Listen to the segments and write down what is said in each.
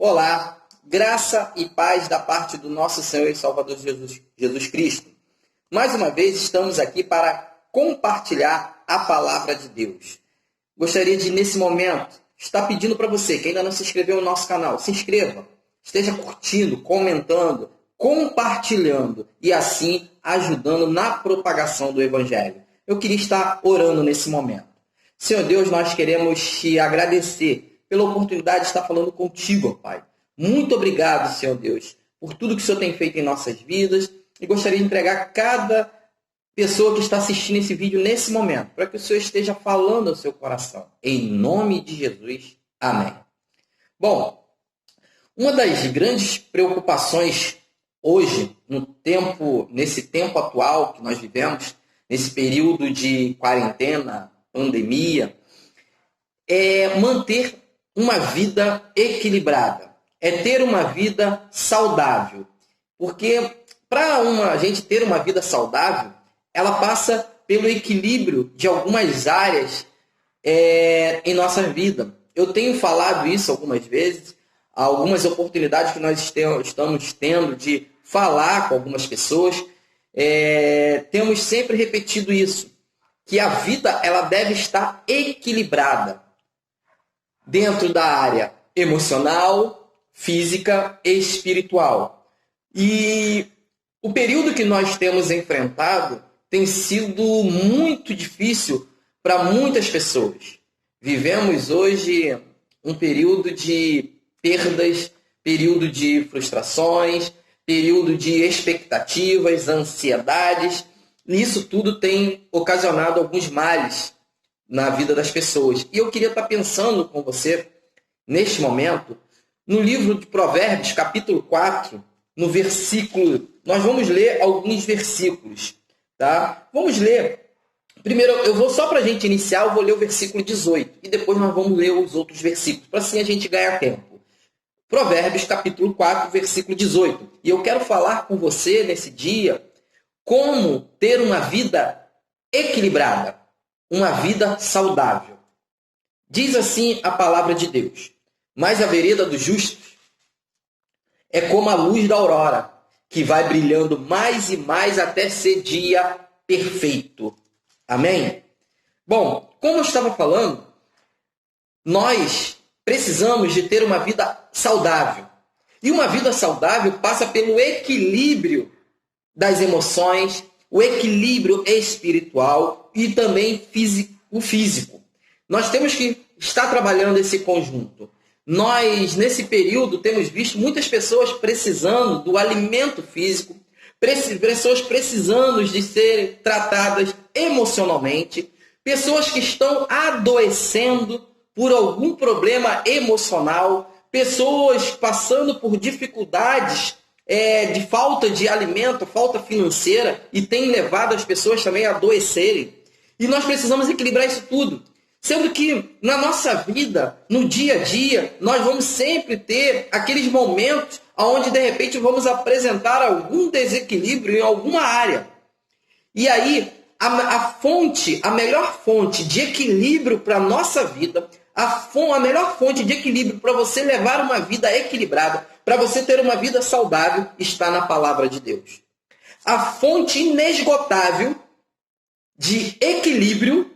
Olá, graça e paz da parte do nosso Senhor e Salvador Jesus Cristo. Mais uma vez estamos aqui para compartilhar a palavra de Deus. Gostaria de, nesse momento, estar pedindo para você que ainda não se inscreveu no nosso canal, se inscreva, esteja curtindo, comentando, compartilhando e assim ajudando na propagação do Evangelho. Eu queria estar orando nesse momento. Senhor Deus, nós queremos te agradecer pela oportunidade de estar falando contigo, Pai. Muito obrigado, Senhor Deus, por tudo que o Senhor tem feito em nossas vidas. E gostaria de entregar cada pessoa que está assistindo esse vídeo nesse momento, para que o Senhor esteja falando ao seu coração. Em nome de Jesus. Amém. Bom, uma das grandes preocupações hoje, nesse tempo atual que nós vivemos, nesse período de quarentena, pandemia, é manter uma vida equilibrada, é ter uma vida saudável. Porque para a gente ter uma vida saudável, ela passa pelo equilíbrio de algumas áreas em nossa vida. Eu tenho falado isso algumas vezes, algumas oportunidades que nós estamos tendo de falar com algumas pessoas, temos sempre repetido isso, que a vida ela deve estar equilibrada dentro da área emocional, física e espiritual. E o período que nós temos enfrentado tem sido muito difícil para muitas pessoas. Vivemos hoje um período de perdas, período de frustrações, período de expectativas, ansiedades. E isso tudo tem ocasionado alguns males na vida das pessoas. E eu queria estar pensando com você, neste momento, no livro de Provérbios, capítulo 4, no versículo... Nós vamos ler alguns versículos, tá? Vamos ler. Primeiro, eu vou só para a gente iniciar, eu vou ler o versículo 18. E depois nós vamos ler os outros versículos, para assim a gente ganhar tempo. Provérbios, capítulo 4, versículo 18. E eu quero falar com você nesse dia como ter uma vida equilibrada, uma vida saudável. Diz assim a palavra de Deus: mas a vereda dos justos é como a luz da aurora, que vai brilhando mais e mais até ser dia perfeito. Amém? Bom, como eu estava falando, nós precisamos de ter uma vida saudável. E uma vida saudável passa pelo equilíbrio das emoções, o equilíbrio espiritual e também o físico. Nós temos que estar trabalhando esse conjunto. Nós, nesse período, temos visto muitas pessoas precisando do alimento físico, pessoas precisando de serem tratadas emocionalmente, pessoas que estão adoecendo por algum problema emocional, pessoas passando por dificuldades de falta de alimento, falta financeira, e tem levado as pessoas também a adoecerem. E nós precisamos equilibrar isso tudo. Sendo que na nossa vida, no dia a dia, nós vamos sempre ter aqueles momentos onde de repente vamos apresentar algum desequilíbrio em alguma área. E aí, a melhor fonte de equilíbrio para a nossa vida, a melhor fonte de equilíbrio para você levar uma vida equilibrada, para você ter uma vida saudável, está na palavra de Deus. A fonte inesgotável de equilíbrio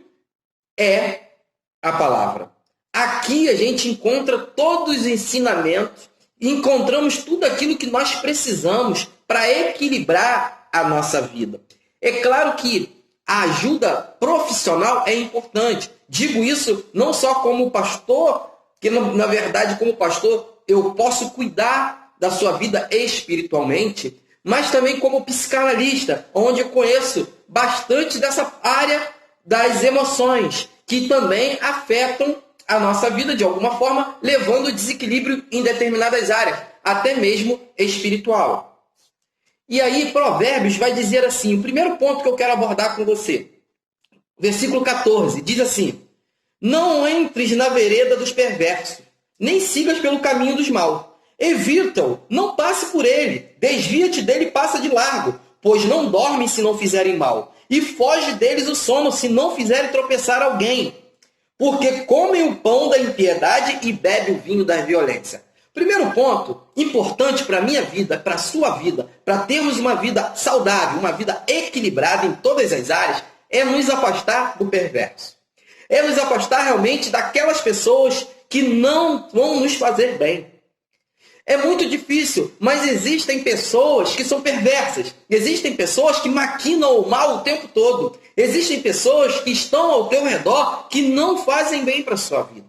é a palavra. Aqui a gente encontra todos os ensinamentos e encontramos tudo aquilo que nós precisamos para equilibrar a nossa vida. É claro que a ajuda profissional é importante. Digo isso não só como pastor, que na verdade como pastor eu posso cuidar da sua vida espiritualmente, mas também como psicanalista, onde eu conheço bastante dessa área das emoções, que também afetam a nossa vida de alguma forma, levando desequilíbrio em determinadas áreas, até mesmo espiritual. E aí Provérbios vai dizer assim, o primeiro ponto que eu quero abordar com você, versículo 14, diz assim: não entres na vereda dos perversos, nem sigas pelo caminho dos maus. Evita-o, não passe por ele, desvia-te dele e passa de largo, pois não dormem se não fizerem mal, e foge deles o sono se não fizerem tropeçar alguém, porque comem o pão da impiedade e bebem o vinho da violência. Primeiro ponto importante para a minha vida, para a sua vida, para termos uma vida saudável, uma vida equilibrada em todas as áreas, é nos afastar do perverso. É nos afastar realmente daquelas pessoas que não vão nos fazer bem. É muito difícil, mas existem pessoas que são perversas. Existem pessoas que maquinam o mal o tempo todo. Existem pessoas que estão ao teu redor que não fazem bem para a sua vida.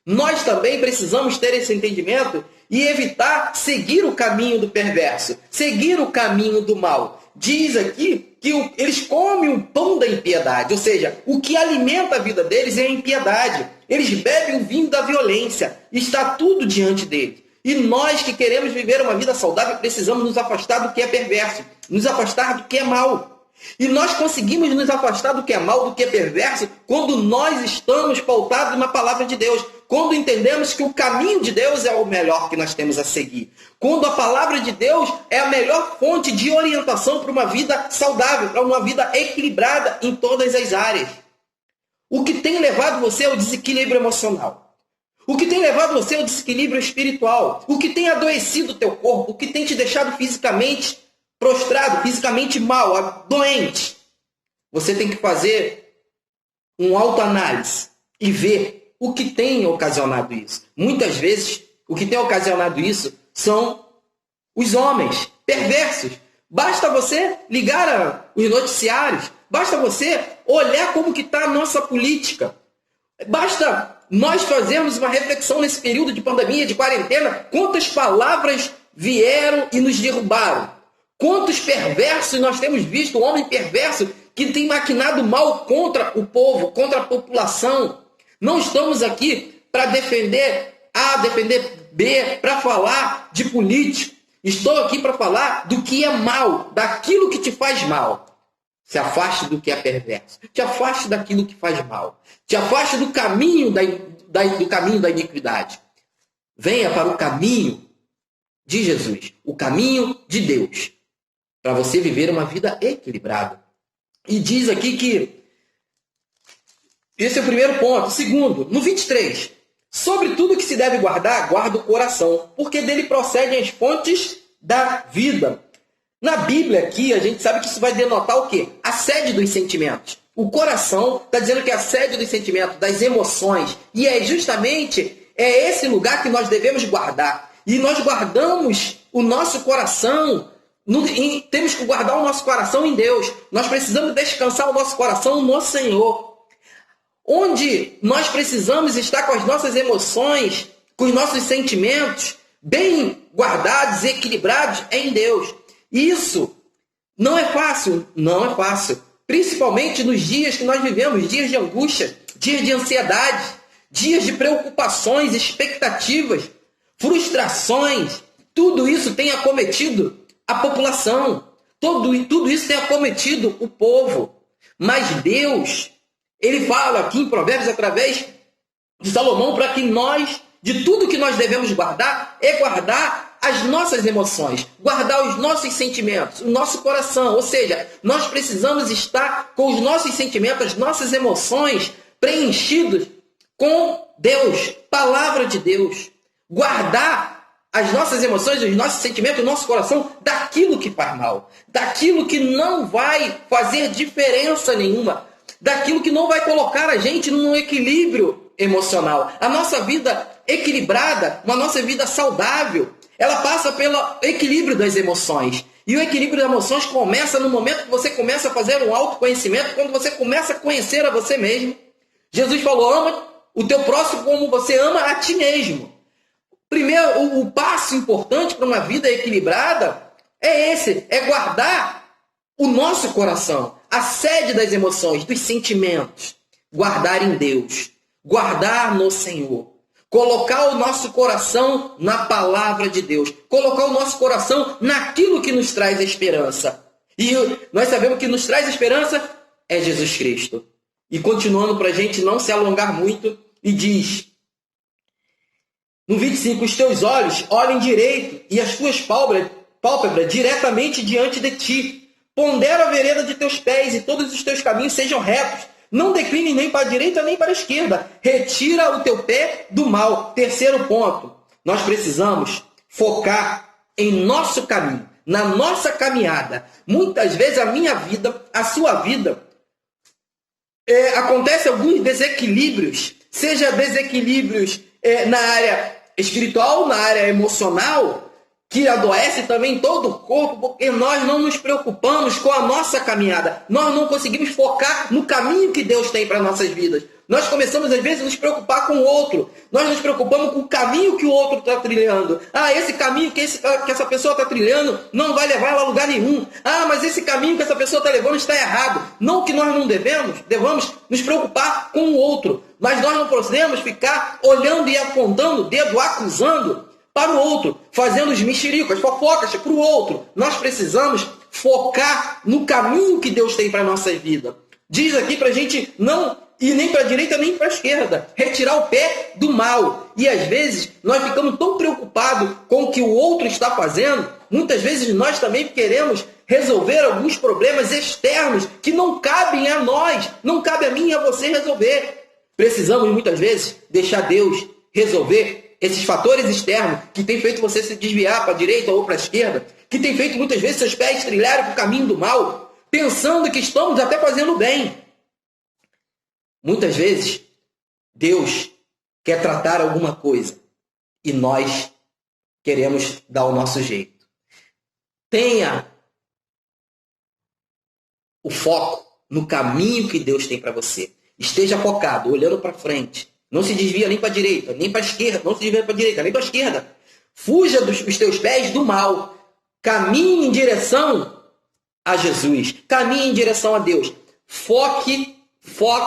Nós também precisamos ter esse entendimento e evitar seguir o caminho do perverso, seguir o caminho do mal. Diz aqui que eles comem o pão da impiedade, ou seja, o que alimenta a vida deles é a impiedade. Eles bebem o vinho da violência, está tudo diante deles. E nós que queremos viver uma vida saudável precisamos nos afastar do que é perverso, nos afastar do que é mal. E nós conseguimos nos afastar do que é mal, do que é perverso, quando nós estamos pautados na palavra de Deus, quando entendemos que o caminho de Deus é o melhor que nós temos a seguir, quando a palavra de Deus é a melhor fonte de orientação para uma vida saudável, para uma vida equilibrada em todas as áreas. O que tem levado você ao desequilíbrio emocional? O que tem levado você ao desequilíbrio espiritual? O que tem adoecido o teu corpo? O que tem te deixado fisicamente prostrado, fisicamente mal, doente? Você tem que fazer um autoanálise e ver o que tem ocasionado isso. Muitas vezes, o que tem ocasionado isso são os homens perversos. Basta você ligar os noticiários, basta você olhar como que está a nossa política. Basta nós fazermos uma reflexão nesse período de pandemia, de quarentena, quantas palavras vieram e nos derrubaram. Quantos perversos nós temos visto, o homem perverso que tem maquinado mal contra o povo, contra a população. Não estamos aqui para defender A, defender B, para falar de político. Estou aqui para falar do que é mal, daquilo que te faz mal. Se afaste do que é perverso. Te afaste daquilo que faz mal. Te afaste do caminho da iniquidade. Venha para o caminho de Jesus, o caminho de Deus, para você viver uma vida equilibrada. E diz aqui que esse é o primeiro ponto. Segundo, no 23, sobre tudo que se deve guardar, guarda o coração, porque dele procedem as fontes da vida. Na Bíblia aqui, a gente sabe que isso vai denotar o quê? A sede dos sentimentos. O coração está dizendo que é a sede dos sentimentos, das emoções. E é justamente esse lugar que nós devemos guardar. E nós guardamos o nosso coração, temos que guardar o nosso coração em Deus. Nós precisamos descansar o nosso coração no Senhor. Onde nós precisamos estar com as nossas emoções, com os nossos sentimentos bem guardados e equilibrados é em Deus. Isso não é fácil, não é fácil. Principalmente nos dias que nós vivemos, dias de angústia, dias de ansiedade, dias de preocupações, expectativas, frustrações. Tudo isso tem acometido a população. Tudo isso tem acometido o povo. Mas Deus, Ele fala aqui em Provérbios, através de Salomão, para que nós, de tudo que nós devemos guardar, é guardar as nossas emoções, guardar os nossos sentimentos, o nosso coração. Ou seja, nós precisamos estar com os nossos sentimentos, as nossas emoções preenchidos com Deus, palavra de Deus. Guardar as nossas emoções, os nossos sentimentos, o nosso coração daquilo que faz mal, daquilo que não vai fazer diferença nenhuma, daquilo que não vai colocar a gente num equilíbrio emocional. A nossa vida equilibrada, uma nossa vida saudável, ela passa pelo equilíbrio das emoções. E o equilíbrio das emoções começa no momento que você começa a fazer um autoconhecimento, quando você começa a conhecer a você mesmo. Jesus falou, ama o teu próximo como você ama a ti mesmo. Primeiro, o passo importante para uma vida equilibrada é esse, é guardar o nosso coração, a sede das emoções, dos sentimentos. Guardar em Deus, guardar no Senhor. Colocar o nosso coração na palavra de Deus. Colocar o nosso coração naquilo que nos traz esperança. E nós sabemos que nos traz esperança é Jesus Cristo. E continuando para a gente não se alongar muito, e diz, no 25, os teus olhos olhem direito e as tuas pálpebras diretamente diante de ti. Pondera a vereda de teus pés e todos os teus caminhos sejam retos. Não decline nem para a direita nem para a esquerda. Retira o teu pé do mal. Terceiro ponto. nós precisamos focar em nosso caminho, na nossa caminhada. Muitas vezes a minha vida, a sua vida, acontece alguns desequilíbrios, seja desequilíbrios na área espiritual, na área emocional, que adoece também todo o corpo, porque nós não nos preocupamos com a nossa caminhada. Nós não conseguimos focar no caminho que Deus tem para nossas vidas. Nós começamos, às vezes, a nos preocupar com o outro. Nós nos preocupamos com o caminho que o outro está trilhando. Esse caminho que essa pessoa está trilhando não vai levar ela a lugar nenhum. Mas esse caminho que essa pessoa está levando está errado. Não que nós não devamos nos preocupar com o outro. Mas nós não podemos ficar olhando e apontando o dedo, acusando para o outro, fazendo os mexericos, fofocas para o outro. Nós precisamos focar no caminho que Deus tem para a nossa vida. Diz aqui para a gente não ir nem para a direita nem para a esquerda, retirar o pé do mal. E às vezes nós ficamos tão preocupados com o que o outro está fazendo, muitas vezes nós também queremos resolver alguns problemas externos que não cabem a nós, não cabe a mim e a você resolver. Precisamos muitas vezes deixar Deus resolver esses fatores externos que tem feito você se desviar para a direita ou para a esquerda, que tem feito muitas vezes seus pés trilharem para o caminho do mal, pensando que estamos até fazendo bem. Muitas vezes, Deus quer tratar alguma coisa e nós queremos dar o nosso jeito. Tenha o foco no caminho que Deus tem para você. Esteja focado, olhando para frente. Não se desvia nem para a direita, nem para a esquerda. Não se desvia para a direita, nem para a esquerda. Fuja dos teus pés do mal. Caminhe em direção a Jesus. Caminhe em direção a Deus. Foque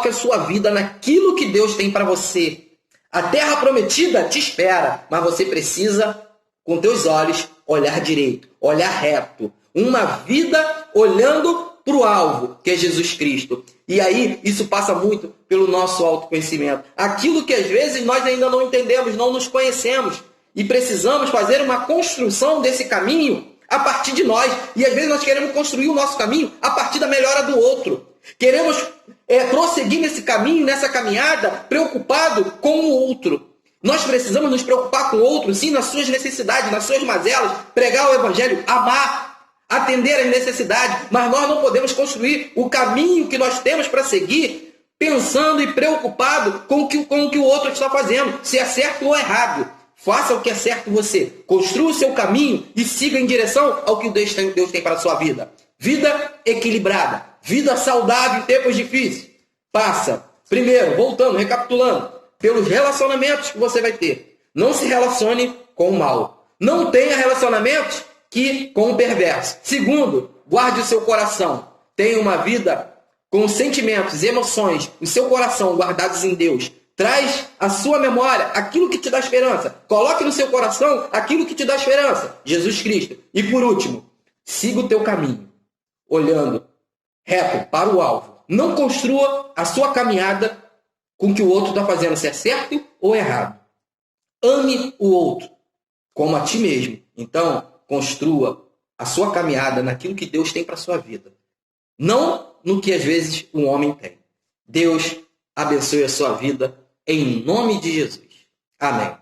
a sua vida naquilo que Deus tem para você. A terra prometida te espera, mas você precisa, com teus olhos, olhar direito, olhar reto. Uma vida olhando para o alvo, que é Jesus Cristo. E aí, isso passa muito pelo nosso autoconhecimento. Aquilo que às vezes nós ainda não entendemos, não nos conhecemos. E precisamos fazer uma construção desse caminho a partir de nós. E às vezes nós queremos construir o nosso caminho a partir da melhora do outro. Queremos prosseguir nesse caminho, nessa caminhada, preocupado com o outro. Nós precisamos nos preocupar com o outro, sim, nas suas necessidades, nas suas mazelas, pregar o evangelho, amar, atender às necessidades, mas nós não podemos construir o caminho que nós temos para seguir pensando e preocupado com o que o outro está fazendo, se é certo ou errado. Faça o que é certo você, construa o seu caminho e siga em direção ao que Deus tem para a sua vida. Vida equilibrada, vida saudável em tempos difíceis. Passa, primeiro, voltando, recapitulando, pelos relacionamentos que você vai ter. Não se relacione com o mal. Não tenha relacionamentos com o perverso. Segundo, guarde o seu coração. Tenha uma vida com sentimentos, emoções, o seu coração guardados em Deus. Traz à sua memória aquilo que te dá esperança. Coloque no seu coração aquilo que te dá esperança. Jesus Cristo. E por último, siga o teu caminho, olhando reto para o alvo. Não construa a sua caminhada com o que o outro está fazendo, se é certo ou errado. Ame o outro como a ti mesmo. Então, construa a sua caminhada naquilo que Deus tem para a sua vida. Não no que às vezes um homem tem. Deus abençoe a sua vida em nome de Jesus. Amém.